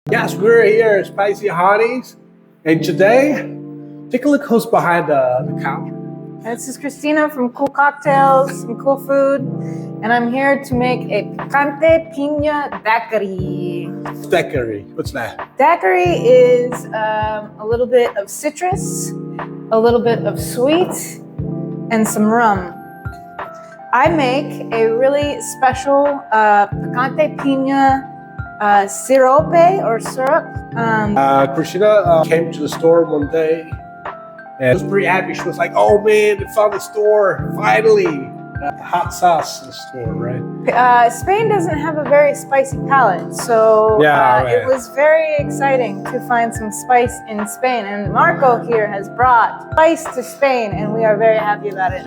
Yes, we're here at Spicy HONNEYS, and today, take a look who's behind the counter. This is Christina from Cool Cocktails and Cool Food, and I'm here to make a picante piña daiquiri. Daiquiri, what's that? Daiquiri is a little bit of citrus, a little bit of sweet, and some rum. I make a really special picante piña sirope or syrup. Christina came to the store one day and was pretty happy. She was like, "Oh man, they found the store, finally." Hot sauce in the store, right? Spain doesn't have a very spicy palate, so it was very exciting to find some spice in Spain. And Marco here has brought spice to Spain, and we are very happy about it.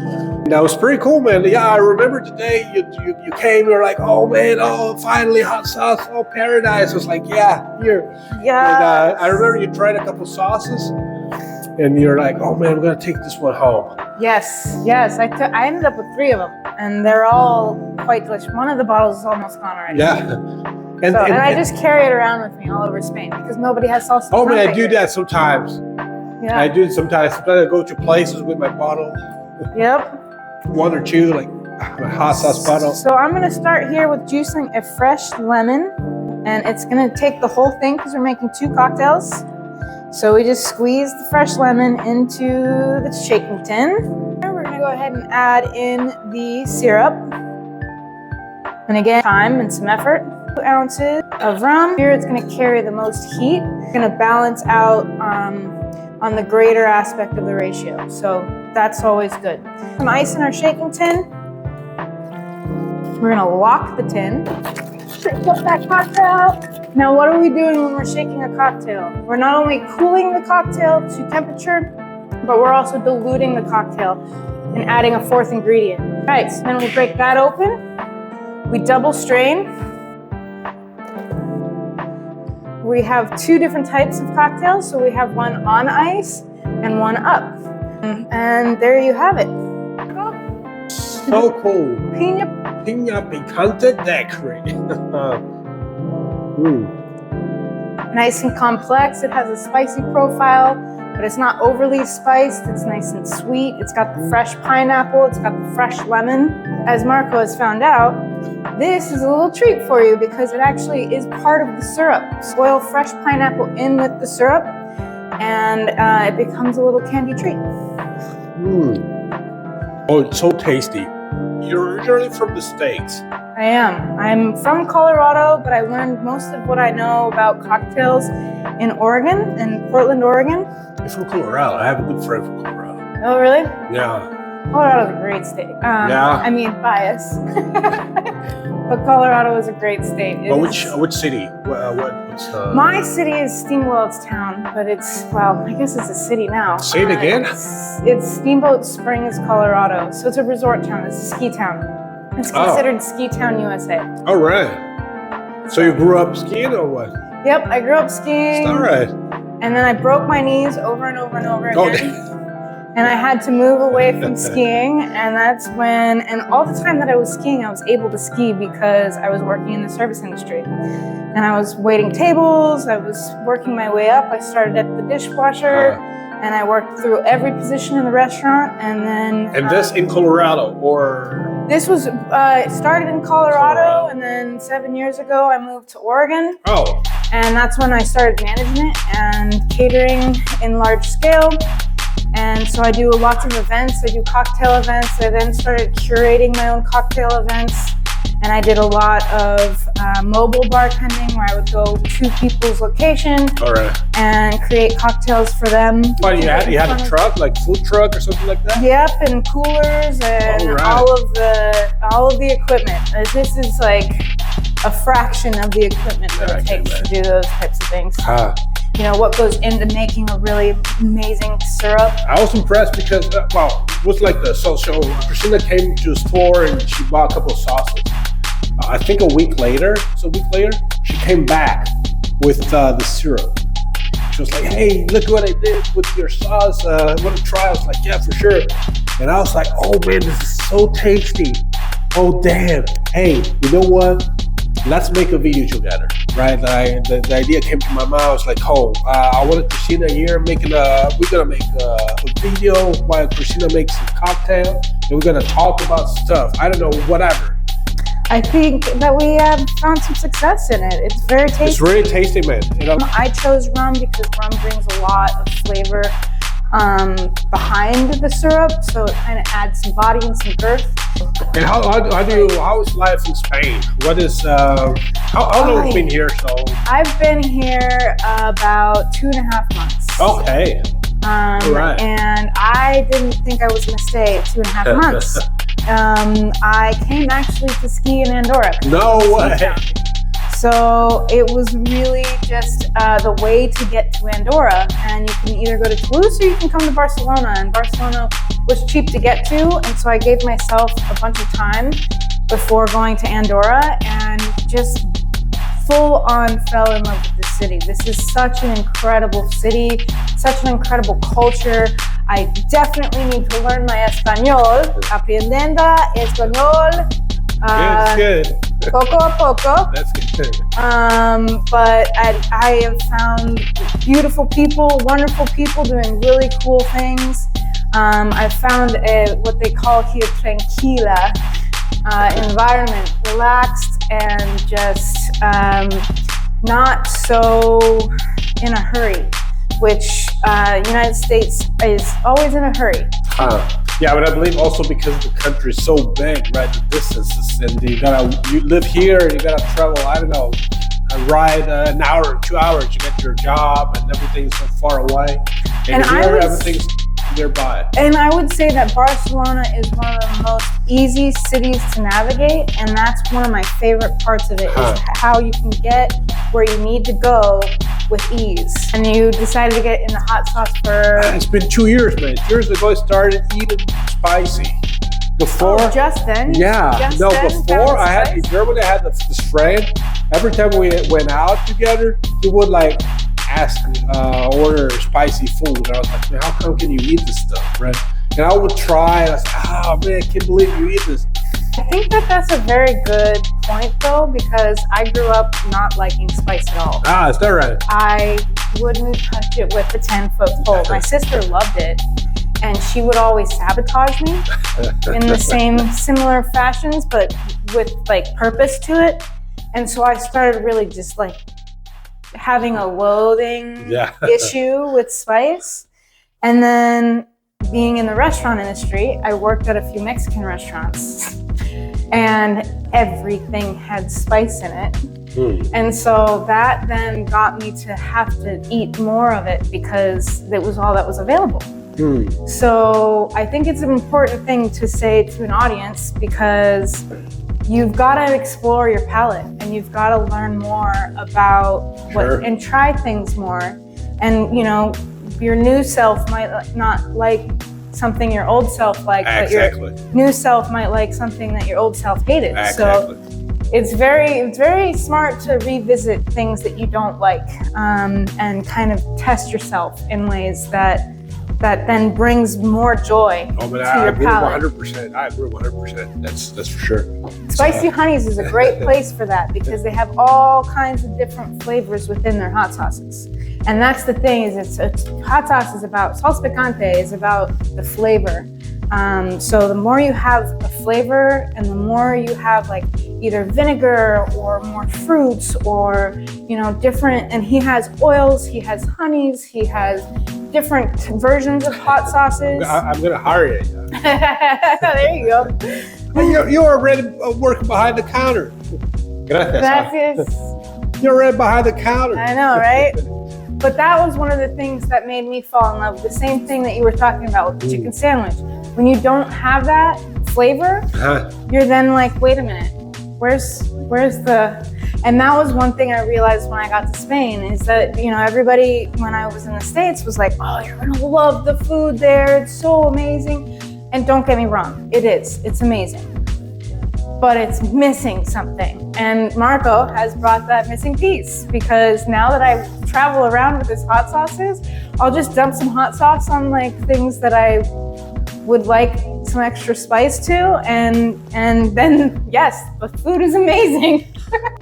That was pretty cool, man. Yeah, I remember today you came, you were like, "Oh man, oh finally hot sauce, oh paradise." I was like, "Yeah, here." Yeah. And, I remember you tried a couple sauces, and you're like, "Oh man, we're gonna take this one home." Yes. I ended up with 3 of them, and they're all quite delicious. One of the bottles is almost gone already. Yeah. And I just carry it around with me all over Spain because nobody has salsa. Oh man, I do that sometimes. Yeah. I do it sometimes. Sometimes I go to places with my bottle. Yep. 1 or 2, like my hot sauce bottle. So I'm gonna start here with juicing a fresh lemon, and it's gonna take the whole thing because we're making 2 cocktails. So we just squeeze the fresh lemon into the shaking tin. And we're gonna go ahead and add in the syrup. And again, time and some effort. 2 ounces of rum. Here it's gonna carry the most heat. It's gonna balance out on the greater aspect of the ratio. So that's always good. Some ice in our shaking tin. We're gonna lock the tin. Put that cocktail. Now, what are we doing when we're shaking a cocktail? We're not only cooling the cocktail to temperature, but we're also diluting the cocktail and adding a 4th ingredient. All right, so then we break that open. We double strain. We have 2 different types of cocktails. So we have one on ice and one up. And there you have it. So cool. Piña picante daiquiri. Nice and complex. It has a spicy profile, but it's not overly spiced. It's nice and sweet. It's got the fresh pineapple. It's got the fresh lemon. As Marco has found out, this is a little treat for you because it actually is part of the syrup. Boil fresh pineapple in with the syrup, and it becomes a little candy treat. Oh, it's so tasty. You're originally from the States. I am. I'm from Colorado, but I learned most of what I know about cocktails in Oregon, in Portland, Oregon. You're from Colorado. I have a good friend from Colorado. Oh, really? Yeah. Colorado's a great state. I mean, bias. But Colorado is a great state. Well, which city? My city is Steamboat's town, but it's, well, I guess it's a city now. Say it again? It's Steamboat Springs, Colorado. So it's a resort town. It's a ski town. It's considered Ski Town, USA. All right. So you grew up skiing or what? Yep, I grew up skiing. All right. And then I broke my knees over and over and over again. Oh, and I had to move away from skiing. And that's when, and all the time that I was skiing, I was able to ski because I was working in the service industry. And I was waiting tables. I was working my way up. I started at the dishwasher. And I worked through every position in the restaurant, and then... And this in Colorado, or...? This was, it started in Colorado, and then 7 years ago, I moved to Oregon. Oh. And that's when I started management and catering in large scale. And so I do lots of events. I do cocktail events. I then started curating my own cocktail events. And I did a lot of mobile bartending where I would go to people's location and create cocktails for them. But you had a truck, like food truck or something like that? Yep, and coolers and all of the equipment. This is like a fraction of the equipment that it takes to do those types of things. You know, what goes into making a really amazing syrup. I was impressed because, it was like the social. Christina came to the store and she bought a couple of sauces. I think a week later, she came back with the syrup. She was like, "Hey, look what I did with your sauce. Want to try?" I was like, "Yeah, for sure." And I was like, "Oh man, this is so tasty. Oh damn. Hey, you know what? let's make a video together, right? The idea came to my mind. I was like, I wanted Christina here we're gonna make a video while Christina makes a cocktail, and we're gonna talk about stuff. I don't know, whatever. I think that we have found some success in it. It's very tasty. It's really tasty, man. You know? I chose rum because rum brings a lot of flavor behind the syrup, so it kind of adds some body and some girth. And how is life in Spain? What is how long have you been here? So I've been here about 2.5 months. Okay. Right. And I didn't think I was going to stay 2.5 months. I came actually to ski in Andorra. No way. So it was really just the way to get to Andorra, and you can either go to Toulouse or you can come to Barcelona, and Barcelona was cheap to get to, and so I gave myself a bunch of time before going to Andorra and just full on fell in love with the city. This is such an incredible city, such an incredible culture. I definitely need to learn my Español, aprendiendo español. Good. Poco a poco. That's good. But I have found beautiful people, wonderful people doing really cool things. I found what they call here tranquila environment, relaxed and just not so in a hurry, which United States is always in a hurry. Yeah, but I believe also because the country is so big, right? The distances, and you live here, and you gotta travel. I don't know, ride an hour, 2 hours to get to your job, and everything's so far away. And here, everything's nearby. And I would say that Barcelona is one of the most easy cities to navigate, and that's one of my favorite parts of it, is how you can get where you need to go with ease. And you decided to get in the hot sauce for... It's been 2 years, man. 2 years ago I started eating spicy. Before... Oh, just then? Before I had in Germany, I had this friend. Every time we went out together, he would like order spicy food. And I was like, man, how come can you eat this stuff, right? And I would try, and I was like, oh man, I can't believe you eat this. I think that that's a very good point, though, because I grew up not liking spice at all. Is that right? I wouldn't touch it with a 10-foot pole. My sister loved it, and she would always sabotage me in the similar fashions, but with like purpose to it. And so I started really just like having a loathing issue with spice. And then being in the restaurant industry, I worked at a few Mexican restaurants, and everything had spice in it. And so that then got me to have to eat more of it because it was all that was available. So I think it's an important thing to say to an audience, because you've got to explore your palate, and you've got to learn more about what and try things more. And you know, your new self might not like something your old self liked, but your new self might like something that your old self hated. So it's very smart to revisit things that you don't like, and kind of test yourself in ways that then brings more joy to your palate. 100%. I agree 100%. That's for sure. Spicy Honneys is a great place for that, because they have all kinds of different flavors within their hot sauces. And that's the thing, is hot sauce is about, salsa picante is about the flavor. So the more you have a flavor, and the more you have like either vinegar or more fruits, or you know, different, and he has oils, he has honeys, he has different versions of hot sauces. I'm gonna hire you. There you go. You're already working behind the counter. You're right behind the counter. I know, right? But that was one of the things that made me fall in love. The same thing that you were talking about with the chicken sandwich. When you don't have that flavor, you're then like, wait a minute, where's the... And that was one thing I realized when I got to Spain, is that, you know, everybody when I was in the States was like, oh, you're gonna love the food there, it's so amazing. And don't get me wrong, it's amazing. But it's missing something. And Marco has brought that missing piece, because now that I travel around with his hot sauces, I'll just dump some hot sauce on like things that I would like some extra spice too, and then yes, the food is amazing.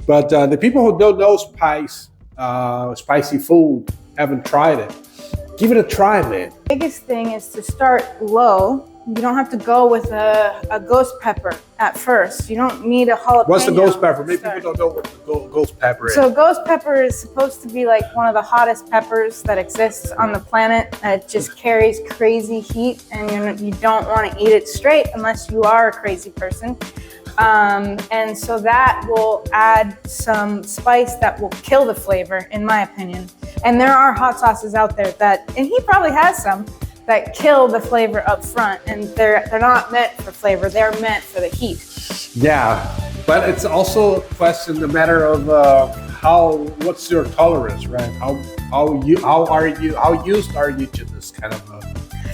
But the people who don't know spicy food, haven't tried it, give it a try, man. The biggest thing is to start low. You don't have to go with a ghost pepper at first. You don't need a jalapeno. What's the ghost pepper? Maybe people don't know what the ghost pepper is. So ghost pepper is supposed to be like one of the hottest peppers that exists on the planet. It just carries crazy heat, and you don't want to eat it straight unless you are a crazy person. And so that will add some spice that will kill the flavor, in my opinion. And there are hot sauces out there and he probably has some, that kill the flavor up front, and they're not meant for flavor, they're meant for the heat. Yeah, but it's also a question, a matter of what's your tolerance, right? How used are you to this kind of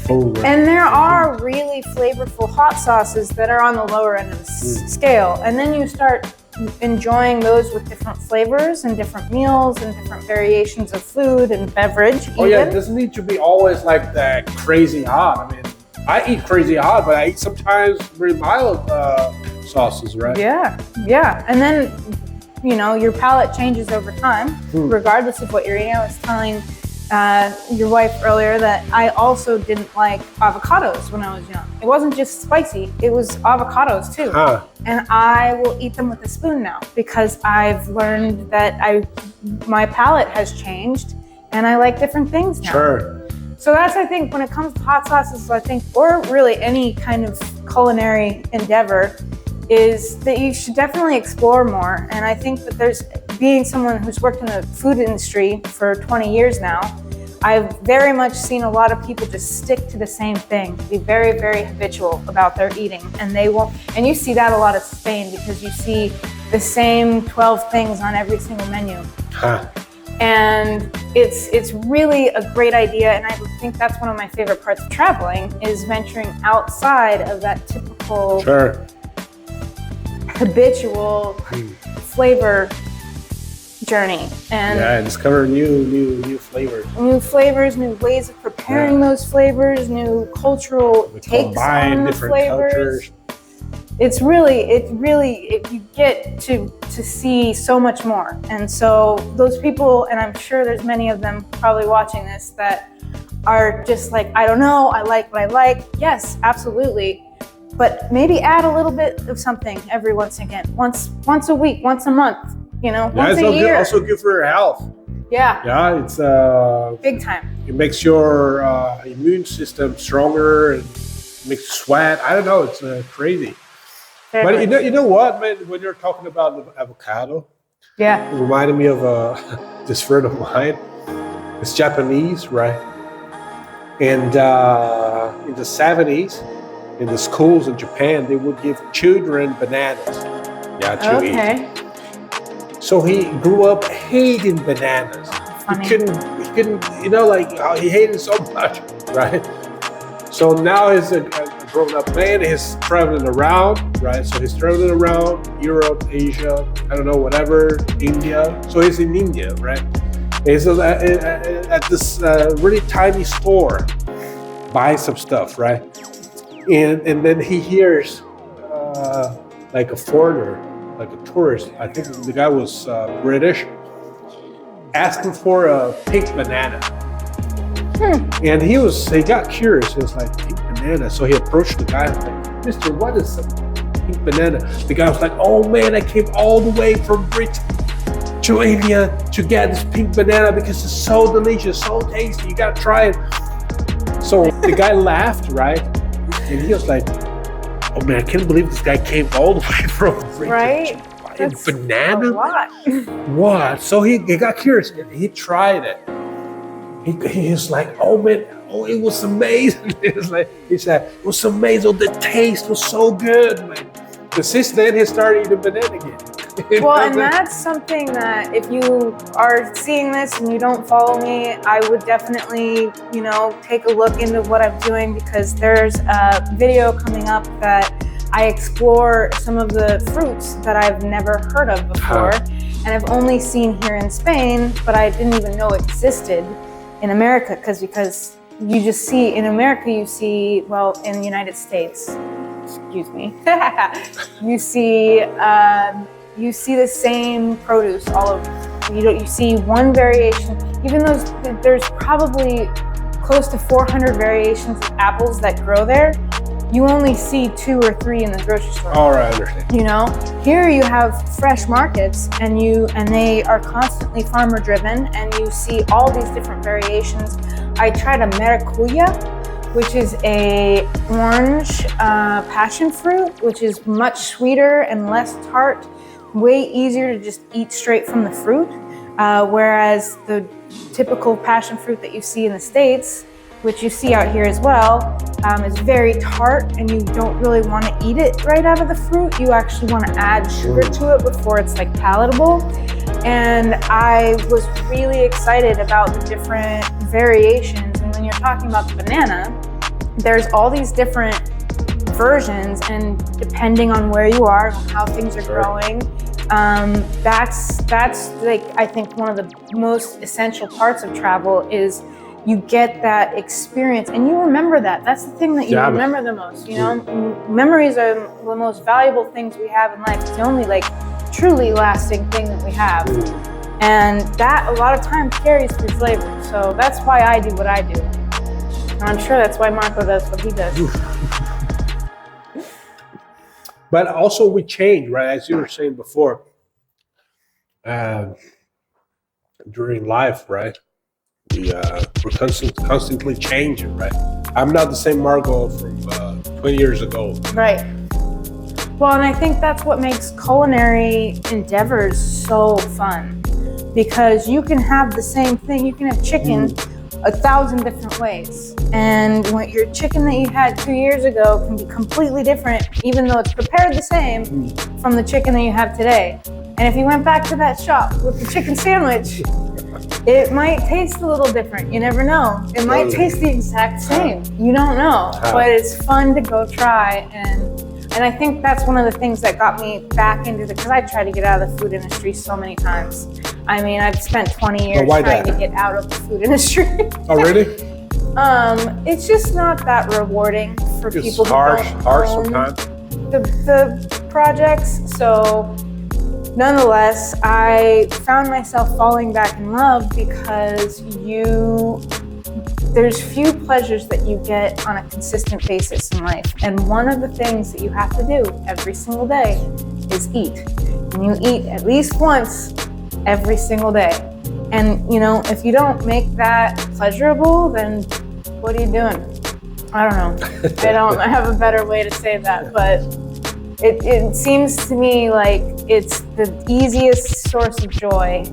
food? Right? And there are really flavorful hot sauces that are on the lower end of the scale, and then you start enjoying those with different flavors and different meals and different variations of food and beverage. Oh yeah, it doesn't need to be always like that crazy hot. I mean, I eat crazy hot, but I eat sometimes very mild sauces, right? Yeah, and then your palate changes over time, regardless of what you're eating. I was telling your wife earlier that I also didn't like avocados when I was young. It wasn't just spicy, it was avocados too. And I will eat them with a spoon now because I've learned that my palate has changed and I like different things now. Sure. So that's, I think, when it comes to hot sauces, or really any kind of culinary endeavor, is that you should definitely explore more. And I think that being someone who's worked in the food industry for 20 years now, I've very much seen a lot of people just stick to the same thing, be very, very habitual about their eating. And and you see that a lot in Spain because you see the same 12 things on every single menu. And it's really a great idea. And I think that's one of my favorite parts of traveling, is venturing outside of that typical habitual flavor journey, and discover new flavors. New flavors, new ways of preparing those flavors, new cultural takes on the flavors. Cultures. It's really you get to see so much more. And so those people, and I'm sure there's many of them probably watching this, that are just like, I don't know, I like what I like. Yes, absolutely. But maybe add a little bit of something every once a week, once a month, once a year. Also good for your health. Yeah, it's big time. It makes your immune system stronger and makes you sweat. I don't know, it's crazy. But you know what, man? When you're talking about the avocado, it reminded me of this friend of mine. It's Japanese, right? And in the 70s, in the schools in Japan, they would give children bananas. To eat. So he grew up hating bananas. Funny. He couldn't, he hated so much, right? So now he's a grown-up man. He's traveling around, right? So he's traveling around Europe, Asia, I don't know, whatever, India. So he's in India, right? He's at this really tiny store buying some stuff, right? And then he hears like a foreigner, like a tourist, I think the guy was British, asking for a pink banana. And he got curious. He was like, pink banana. So he approached the guy and was like, Mister, what is a pink banana? The guy was like, oh man, I came all the way from Britain to India to get this pink banana because it's so delicious, so tasty. You gotta try it. So the guy laughed, right? And he was like, oh man, I can't believe this guy came all the way from Britain. Right? That's banana? A lot. What? So he got curious and he tried it. He was like, oh man, it was amazing. He said, it was amazing. The taste was so good, man. But since then, he started eating banana again. Well, and that's something that if you are seeing this and you don't follow me, I would definitely, take a look into what I'm doing, because there's a video coming up that I explore some of the fruits that I've never heard of before, and I've only seen here in Spain, but I didn't even know existed in America because you just see in America, you see, well, in the United States, excuse me, you see the same produce all over. You see one variation, even though there's probably close to 400 variations of apples that grow there. You only see 2 or 3 in the grocery store. All right, I understand. You know, here you have fresh markets, and they are constantly farmer driven, and you see all these different variations. I tried a maracuya, which is a orange passion fruit, which is much sweeter and less tart, way easier to just eat straight from the fruit. Whereas the typical passion fruit that you see in the States, which you see out here as well, is very tart, and you don't really want to eat it right out of the fruit. You actually want to add sugar to it before it's like palatable. And I was really excited about the different variations. And when you're talking about the banana, there's all these different versions, and depending on where you are, how things are growing, that's like, I think one of the most essential parts of travel is you get that experience and you remember that. That's the thing that you remember the most, you know? Memories are the most valuable things we have in life. It's the only like truly lasting thing that we have. And that a lot of times carries through flavor. So that's why I do what I do. And I'm sure that's why Marco does what he does. But also we change, right? As you were saying before, during life, right? We're constantly changing, right? I'm not the same Marco from 20 years ago. Right. Well, and I think that's what makes culinary endeavors so fun, because you can have the same thing. You can have chicken 1,000 different ways, and what your chicken that you had 2 years ago can be completely different, even though it's prepared the same from the chicken that you have today. And if you went back to that shop with the chicken sandwich, it might taste a little different. You never know. It might taste the exact same. You don't know. But it's fun to go try. And I think that's one of the things that got me back into because I tried to get out of the food industry so many times. I mean, I've spent 20 years trying to get out of the food industry. Oh, really? It's just not that rewarding for people who harsh own sometimes. The projects. So nonetheless, I found myself falling back in love because there's few pleasures that you get on a consistent basis in life. And one of the things that you have to do every single day is eat. And you eat at least once every single day. And you know, if you don't make that pleasurable, then what are you doing? I don't know. I have a better way to say that, but it seems to me like it's the easiest source of joy,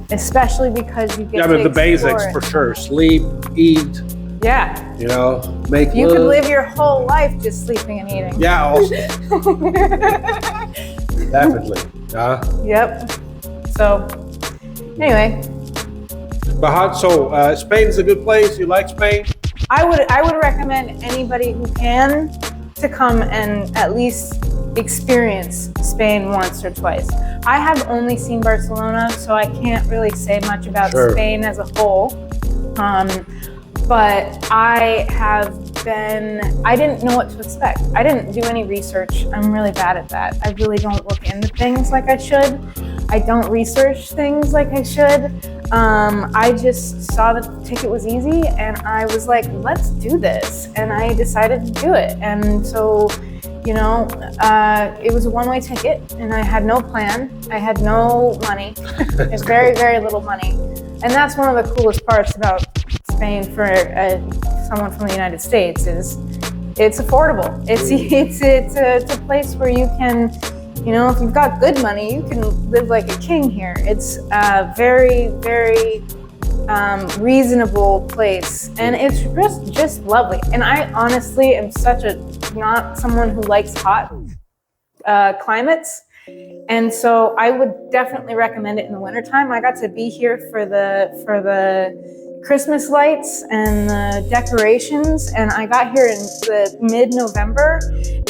especially because you get to the basics it. For sure. Sleep, eat. Yeah. You know, make You love. could live your whole life just sleeping and eating. Yeah, also. Definitely. Yep. So, anyway. But Spain's a good place. You like Spain? I would recommend anybody who can to come and at least experience Spain once or twice. I have only seen Barcelona, so I can't really say much about Spain as a whole. But I didn't know what to expect. I didn't do any research. I'm really bad at that. I really don't look into things like I should. I don't research things like I should. I just saw that the ticket was easy and I was like, let's do this. And I decided to do it. And so, you know, it was a one-way ticket and I had no plan. I had no money. It's very, very little money. And that's one of the coolest parts about Spain for someone from the United States is it's affordable. It's a place where you can, you know, if you've got good money, you can live like a king here. It's a very, very reasonable place, and it's just lovely. And I honestly am not someone who likes hot climates, and so I would definitely recommend it in the wintertime. I got to be here for the Christmas lights and the decorations, and I got here in the mid-November,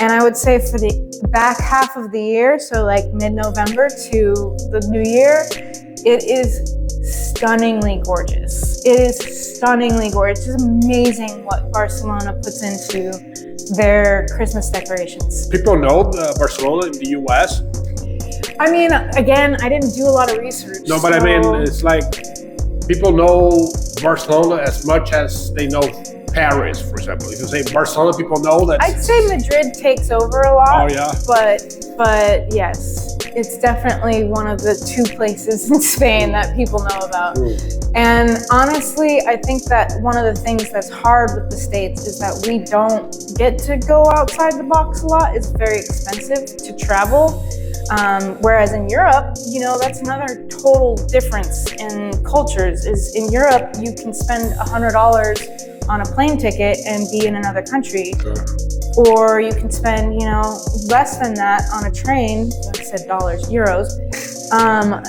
and I would say for the back half of the year, so like mid-November to the new year, it is stunningly gorgeous. It is stunningly gorgeous. It's amazing what Barcelona puts into their Christmas decorations. People know Barcelona in the US? I mean, again, I didn't do a lot of research. No, but I mean, it's like people know Barcelona as much as they know Paris, for example. If you say Barcelona, people know that. I'd say Madrid takes over a lot. Oh, yeah. But yes, it's definitely one of the two places in Spain that people know about. And honestly, I think that one of the things that's hard with the States is that we don't get to go outside the box a lot. It's very expensive to travel. Whereas in Europe, you know, that's another total difference in cultures. Is in Europe, you can spend $100 on a plane ticket and be in another country. Sure. Or you can spend, you know, less than that on a train. I said dollars, euros.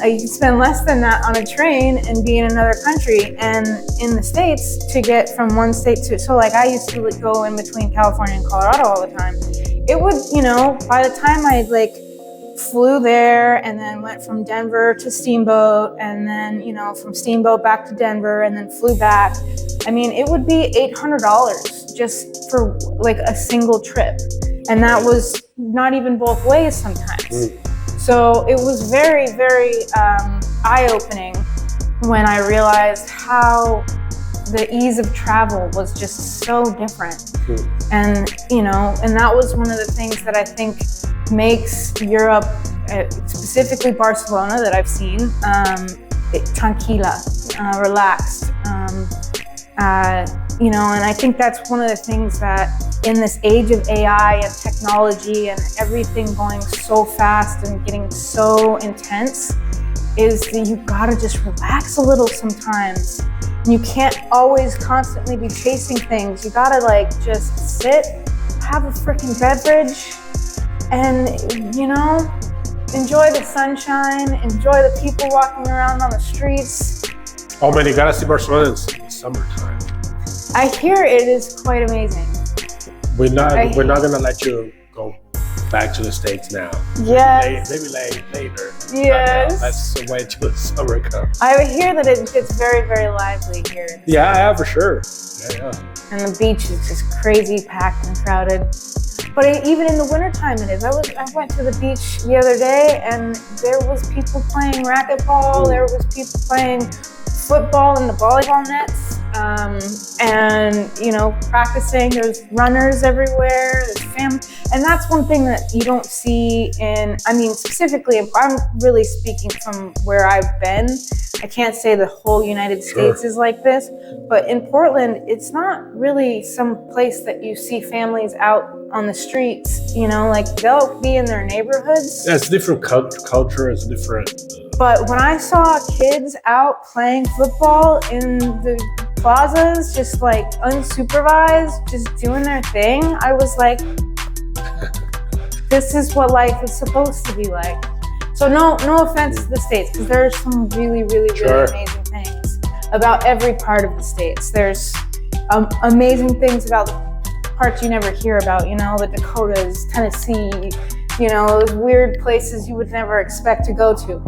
You can spend less than that on a train and be in another country. And in the States, to get from one state to, so like I used to go in between California and Colorado all the time. It would, you know, by the time I like flew there and then went from Denver to Steamboat and then, you know, from Steamboat back to Denver and then flew back. I mean, it would be $800 just for like a single trip. And that was not even both ways sometimes. So it was very, very eye-opening when I realized how the ease of travel was just so different. And, you know, and that was one of the things that I think makes Europe, specifically Barcelona that I've seen, tranquila, relaxed. You know, and I think that's one of the things that in this age of AI and technology and everything going so fast and getting so intense is that you gotta just relax a little sometimes. You can't always constantly be chasing things. You gotta like just sit, have a freaking beverage, and, you know, enjoy the sunshine, enjoy the people walking around on the streets. Oh man, you gotta see Barcelona in the summertime. I hear it is quite amazing. We're not gonna let you go back to the States now. Yes. Maybe later. Yes. Let's wait till the summer comes. I hear that it gets very, very lively here. Yeah, for sure. Yeah. And the beach is just crazy packed and crowded. But even in the wintertime it is. I went to the beach the other day and there was people playing racquetball, there was people playing football in the volleyball nets, and, you know, practicing. There's runners everywhere, there's family. And that's one thing that you don't see in, I mean, specifically, I'm really speaking from where I've been. I can't say the whole United States is like this, but in Portland, it's not really some place that you see families out on the streets, you know, like they'll be in their neighborhoods. Yeah, it's different culture, it's different. But when I saw kids out playing football in the plazas, just like unsupervised, just doing their thing, I was like, this is what life is supposed to be like. So no offense to the States, because there's some really, really, really amazing things about every part of the States. There's amazing things about the parts you never hear about, you know, the Dakotas, Tennessee, you know, those weird places you would never expect to go to.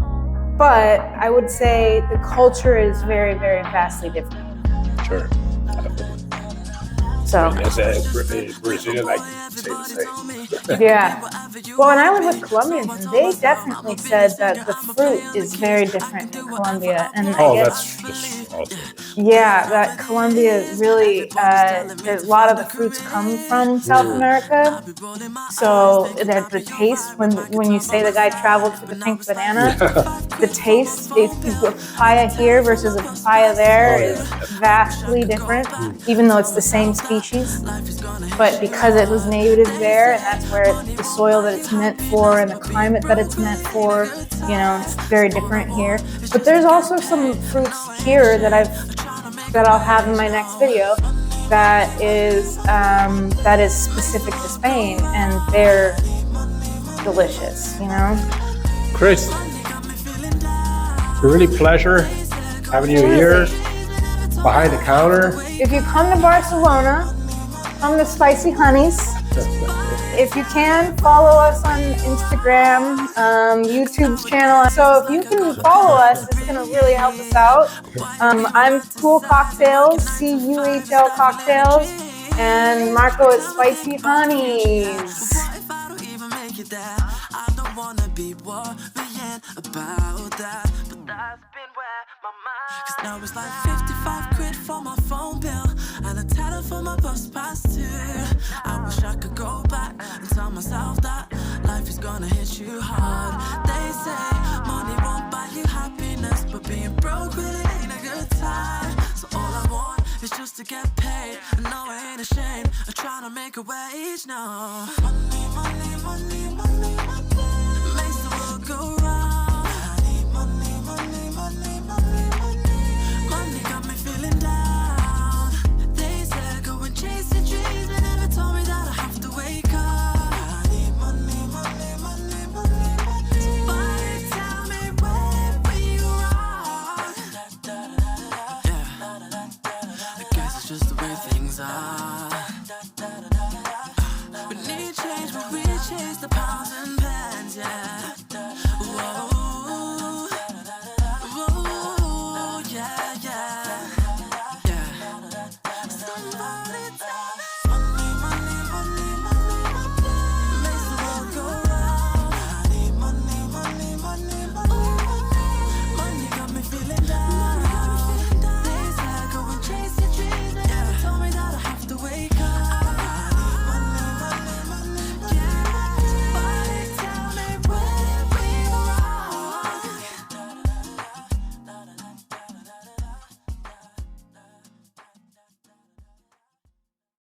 But I would say the culture is very, very vastly different. Sure. So. As a Brazilian, I can say the same. Yeah. Well, and I live with Colombians, and they definitely said that the fruit is very different in Colombia. And I guess, that's just awesome. Yeah, that Colombia really, a lot of the fruits come from South America. So the taste, when you say the guy traveled for the pink banana, the taste, a papaya here versus a papaya there is vastly different, even though it's the same species. But because it was native there, and that's where the soil that it's meant for and the climate that it's meant for, you know, it's very different here. But there's also some fruits here that I'll have in my next video that is specific to Spain, and they're delicious, you know. Chris, it's a really pleasure having you here behind the counter. If you come to Barcelona, come to Spicy HONNEYS. if you can, follow us on Instagram, YouTube channel. So if you can follow us, it's going to really help us out. I'm Cool Cocktails, CUHL Cocktails, and Marco is Spicy Honneys. I don't wanna be worrying about that, but that's been where my mind. Cause now it's like 55 quid for my phone bill and a tenner for my bus pass too. I wish I could go back and tell myself that life is gonna hit you hard. They say money won't buy you happiness, but being broke really ain't a good time. So all I want is just to get paid. I know I ain't ashamed of trying to make a wage now. Money, money, money, money, money makes the world go round.